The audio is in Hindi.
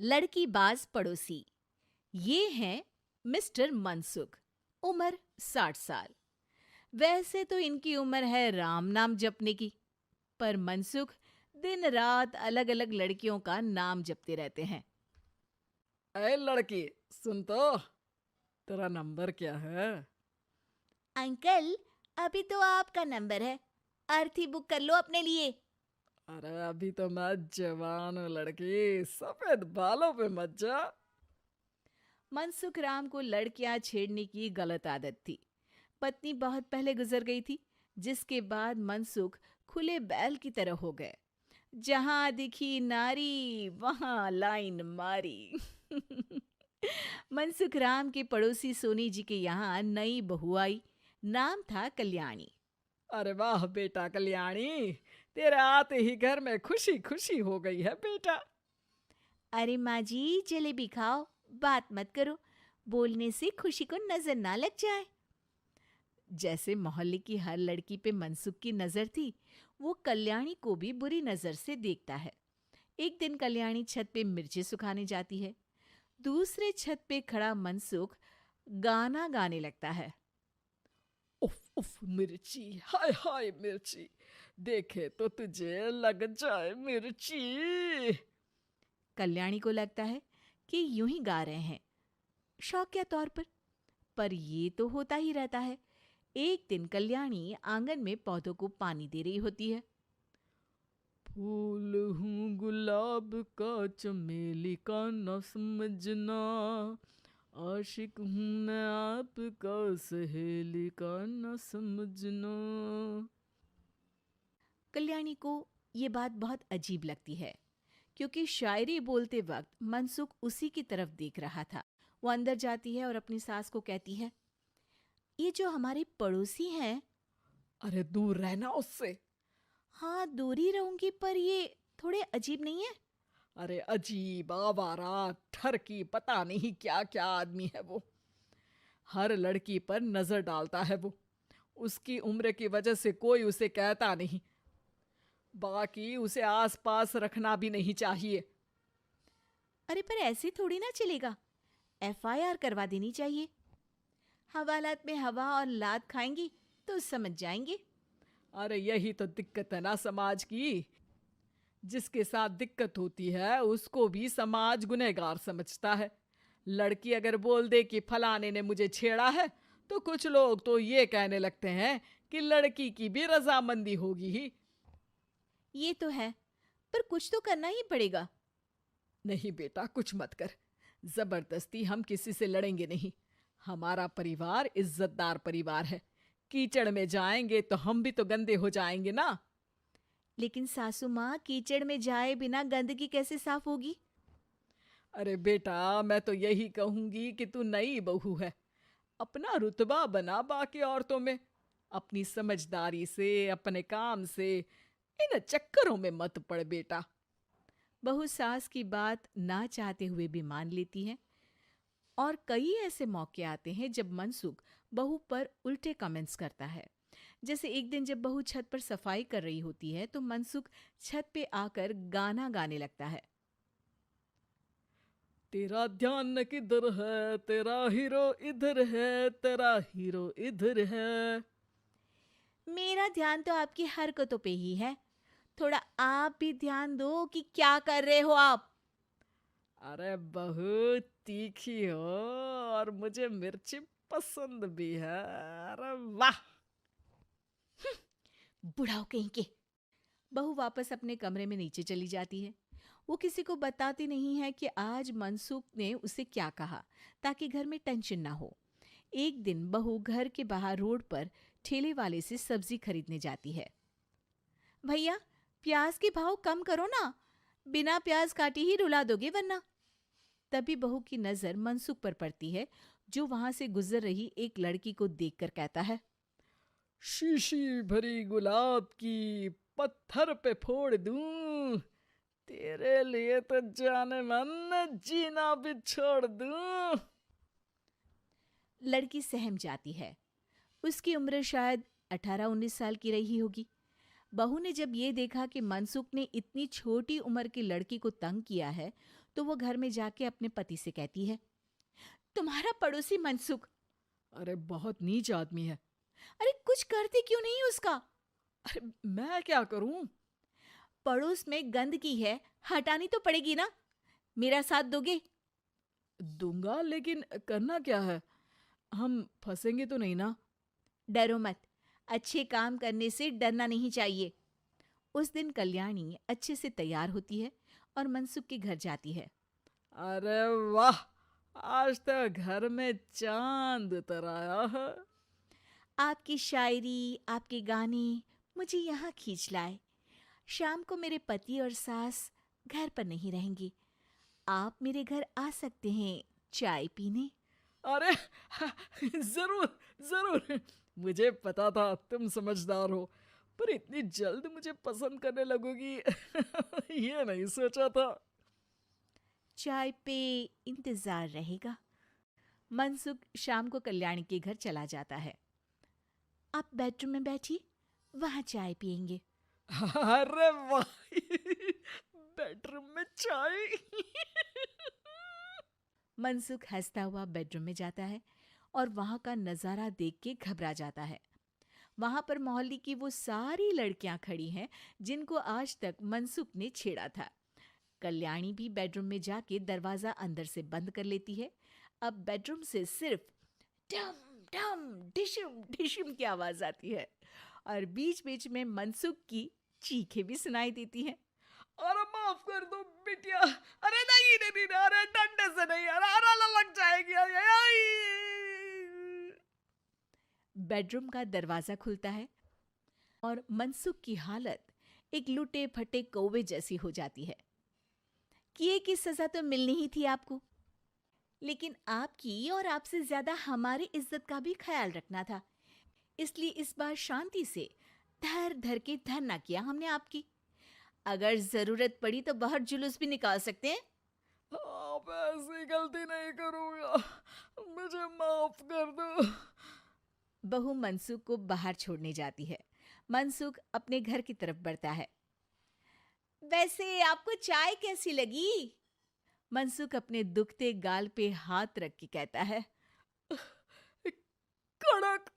लड़की बाज पड़ोसी। ये हैं मिस्टर मनसुख। उम्र 60 साल। वैसे तो इनकी उम्र है राम नाम जपने की, पर मनसुख दिन रात अलग अलग लड़कियों का नाम जपते रहते हैं। अरे लड़की, सुन तो, तेरा नंबर क्या है? अंकल, अभी तो आपका नंबर है। अर्थी बुक कर लो अपने लिए। अरे अभी तो मैं जवान हूँ लड़की, सफेद बालों पे मत जा। मनसुख राम को लड़कियां छेड़ने की गलत आदत थी। पत्नी बहुत पहले गुजर गई थी, जिसके बाद मनसुख खुले बैल की तरह हो गए। जहां दिखी नारी वहां लाइन मारी। मनसुख राम के पड़ोसी सोनी जी के यहाँ नई बहू आई। नाम था कल्याणी। अरे वाह बेटा कल्याणी, तेरे आते ही घर में खुशी खुशी हो गई है बेटा। अरे माँ जी, जलेबी खाओ, बात मत करो, बोलने से खुशी को नजर ना लग जाए। जैसे मोहल्ले की हर लड़की पे मनसुख की नजर थी, वो कल्याणी को भी बुरी नजर से देखता है। एक दिन कल्याणी छत पे मिर्ची सुखाने जाती है। दूसरे छत पे खड़ा मनसुख गाना गाने लगता है। उफ उफ मिर्ची, हाय हाय मिर्ची, देखे तो तुझे लग जाए मिर्ची। कल्याणी को लगता है कि यूं ही गा रहे हैं, शौकिया तौर पर ये तो होता ही रहता है। एक दिन कल्याणी आंगन में पौधों को पानी दे रही होती है। फूल हूँ गुलाब का, चमेली का न समझना, आशिक हूँ मैं आपका, सहेली का न समझना। कल्याणी को ये बात बहुत अजीब लगती है, क्योंकि शायरी बोलते वक्त मनसुख उसी की तरफ देख रहा था। वो अंदर जाती है और अपनी सास को कहती है, ये जो हमारे पड़ोसी हैं। अरे दूर रहना उससे। हाँ, दूर ही रहूंगी, पर ये थोड़े अजीब नहीं है? अरे अजीब, आवारा, ठरकी, पता नहीं क्या क्या आदमी है वो। हर लड़की पर नजर डालता है वो। उसकी उम्र की वजह से कोई उसे कहता नहीं। बाकी उसे आसपास रखना भी नहीं चाहिए। अरे पर ऐसे थोड़ी ना चलेगा, एफआईआर करवा देनी चाहिए। हवालात में हवा और लात खाएंगी तो समझ जाएंगे। अरे यही तो दिक्कत है ना समाज की। जिसके साथ दिक्कत होती है उसको भी समाज गुनहगार समझता है। लड़की अगर बोल दे कि फलाने ने मुझे छेड़ा है, तो कुछ लोग तो ये कहने लगते हैं कि लड़की की भी रजामंदी होगी ही। ये तो है, पर कुछ तो करना ही पड़ेगा। नहीं बेटा, कुछ मत कर। जबरदस्ती हम किसी से लड़ेंगे नहीं। हमारा परिवार इज्जतदार परिवार है। कीचड़ में जाएंगे तो हम भी तो गंदे हो जाएंगे ना। लेकिन सासू माँ, कीचड़ में जाए बिना गंदगी कैसे साफ होगी? अरे बेटा, मैं तो यही कहूंगी कि तू नई बहू है। अपना रुतबा बना बाकी औरतों में। अपनी समझदारी से, अपने काम से इन चक्करों में मत पड़ बेटा। बहू सास की बात ना चाहते हुए भी मान लेती है। और कई ऐसे मौके आते हैं जब मनसुख बहू पर उल्टे कमेंट्स करता है। जैसे एक दिन जब बहू छत पर सफाई कर रही होती है, तो मनसुख छत पे आकर गाना गाने लगता है। तेरा ध्यान किधर है, तेरा हीरो इधर है, तेरा हीरो इधर है। मेरा ध्यान तो आपकी हरकतों पे ही है, थोड़ा आप भी ध्यान दो कि क्या कर रहे हो आप। अरे बहुत तीखी हो, और मुझे मिर्ची पसंद भी है। अरे वाह। बुढ़ाओ कहीं के। बहू वापस अपने कमरे में नीचे चली जाती है। वो किसी को बताती नहीं है कि आज मनसुख ने उसे क्या कहा, ताकि घर में टेंशन ना हो। एक दिन बहू घर के बाहर रोड पर ठेले वाले से सब्जी खरीदने जाती है। भैया, प्याज के भाव कम करो ना, बिना प्याज काटे ही रुला दोगे वरना। तभी बहू की नजर मनसुख पर पड़ती है, जो वहां से गुजर रही एक लड़की को देखकर कहता है, शीशी भरी गुलाब की, पत्थर पे फोड़ दूं। तेरे लिए तो जाने मन जीना भी छोड़ दूं। लड़की सहम जाती है। उसकी उम्र शायद 18-19 साल की रही होगी। बहू ने जब ये देखा कि मनसुख ने इतनी छोटी उम्र की लड़की को तंग किया है, तो वो घर में जाके अपने पति से कहती है, तुम्हारा पड़ोसी मनसुख, अरे बहुत नीच आदमी है। अरे कुछ करते क्यों नहीं उसका? अरे मैं क्या करूं? पड़ोस में गंदगी है, हटानी तो पड़ेगी ना। मेरा साथ दोगे? दूंगा, लेकिन करना क्या है? हम फंसेंगे तो नहीं ना? डरो मत, अच्छे काम करने से डरना नहीं चाहिए। उस दिन कल्याणी अच्छे से तैयार होती है और मनसुख के घर जाती है। अरे वाह, आज तो घर में चांद उतर आया है। आपकी शायरी, आपके गाने मुझे यहाँ खींच लाए। शाम को मेरे पति और सास घर पर नहीं रहेंगे। आप मेरे घर आ सकते हैं चाय पीने। अरे जरूर जरूर, मुझे पता था तुम समझदार हो, पर इतनी जल्द मुझे पसंद करने लगोगी ये नहीं सोचा था। चाय पे इंतजार रहेगा। मनसुख शाम को कल्याणी के घर चला जाता है। आप बेडरूम में बैठिए, वहां चाय पियेंगे। अरे वाह बेडरूम में चाय मनसुख हंसता हुआ बेडरूम में जाता है और वहां का नजारा देख के घबरा जाता है। वहां पर मोहल्ले की वो सारी लड़कियां खड़ी हैं जिनको आज तक मनसुख ने छेड़ा था। कल्याणी भी बेडरूम में जाके दरवाजा अंदर से बंद कर लेती है। अब बेडरूम से सिर्फ डम डम डिशम डिशम की आवाज आती है और बीच बीच में मनसुख की चीखें भी सुनाई देती हैं। अरे माफ कर दो बिटिया, अरे नहीं नहीं नहीं, अरे डंडे से नहीं, अरे अरे लग जाएगी, अरे आई। बेडरूम का दरवाजा खुलता है और मनसुख की हालत एक लुटे फटे कौवे जैसी हो जाती है। किए की सजा तो मिलनी ही थी आपको, लेकिन आपकी और आपसे ज्यादा हमारी इज्जत का भी ख्याल रखना था। इसलिए इस बार शांति से धर धर के धरना किया हमने आपकी। अगर जरूरत पड़ी तो बाहर जुलूस भी निकाल सकते हैं। आप ऐसी गलती नहीं करूंगा, मुझे माफ कर दो। बहू मनसुख को बाहर छोड़ने जाती है। मनसुख अपने घर की तरफ बढ़ता है। वैसे आपको चाय कैसी लगी? मनसुख अपने दुखते गाल पे हाथ रख के कहता है। कड़क